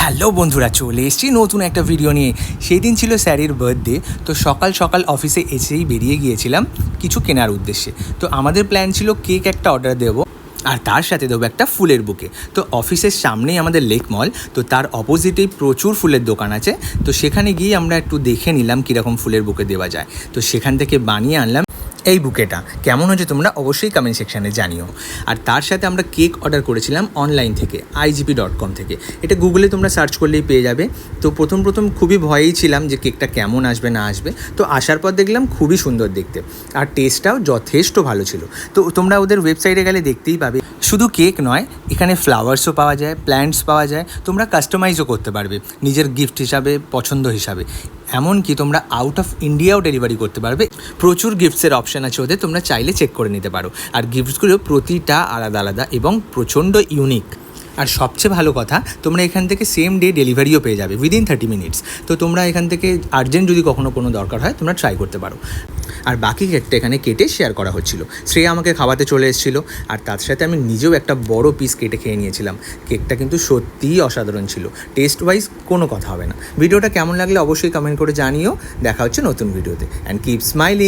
Hello বন্ধুরা, চলে এসেছি নতুন একটা ভিডিও নিয়ে। সেই দিন ছিল স্যারের বার্থডে, তো সকাল সকাল অফিসে এসেই বেরিয়ে গিয়েছিলাম কিছু কেনার উদ্দেশ্যে। তো আমাদের প্ল্যান ছিল কেক একটা অর্ডার দেবো আর তার সাথে দেবো একটা ফুলের বুকে। তো অফিসের সামনেই আমাদের লেক মল, তো তার অপোজিটেই প্রচুর ফুলের দোকান আছে। তো সেখানে গিয়ে আমরা একটু দেখে নিলাম কীরকম ফুলের বুকে দেওয়া যায়। তো সেখান থেকে বানিয়ে আনলাম এই বুকেটা। কেমন হচ্ছে তোমরা অবশ্যই কমেন্ট সেকশানে জানিও। আর তার সাথে আমরা কেক অর্ডার করেছিলাম অনলাইন থেকে, igp.com থেকে। এটা গুগলে তোমরা সার্চ করলেই পেয়ে যাবে। তো প্রথম খুবই ভয়েই ছিলাম যে কেকটা কেমন আসবে না আসবে। তো আসার পর দেখলাম খুবই সুন্দর দেখতে, আর টেস্টটাও যথেষ্ট ভালো ছিল। তো তোমরা ওদের ওয়েবসাইটে গেলে দেখতেই পাবে। শুধু কেক নয়, এখানে ফ্লাওয়ার্সও পাওয়া যায়, প্ল্যান্টস পাওয়া যায়। তোমরা কাস্টমাইজও করতে পারবে নিজের গিফট হিসাবে, পছন্দ হিসাবে। এমনকি তোমরা আউট অফ ইন্ডিয়াও ডেলিভারি করতে পারবে। প্রচুর গিফটসের অপশান আছে ওদের, তোমরা চাইলে চেক করে নিতে পারো। আর গিফটসগুলো প্রতিটা আলাদা আলাদা এবং প্রচণ্ড ইউনিক। আর সবচেয়ে ভালো কথা, তোমরা এখান থেকে সেম ডে ডেলিভারিও পেয়ে যাবে উইদিন 30 মিনিটস। তো তোমরা এখান থেকে আর্জেন্ট যদি কখনো কোনো দরকার হয় তোমরা ট্রাই করতে পারো। আর বাকি কেকটা এখানে কেটে শেয়ার করা হচ্ছিল। শ্রেয়া আমাকে খাওয়াতে চলে এসেছিলো, আর তার সাথে আমি নিজেও একটা বড় পিস কেটে খেয়ে নিয়েছিলাম। কেকটা কিন্তু সত্যিই অসাধারণ ছিল, টেস্ট ওয়াইজ কোনো কথা হবে না। ভিডিওটা কেমন লাগলে অবশ্যই কমেন্ট করে জানিও। দেখা হচ্ছে নতুন ভিডিওতে, অ্যান্ড কিপ স্মাইলিং।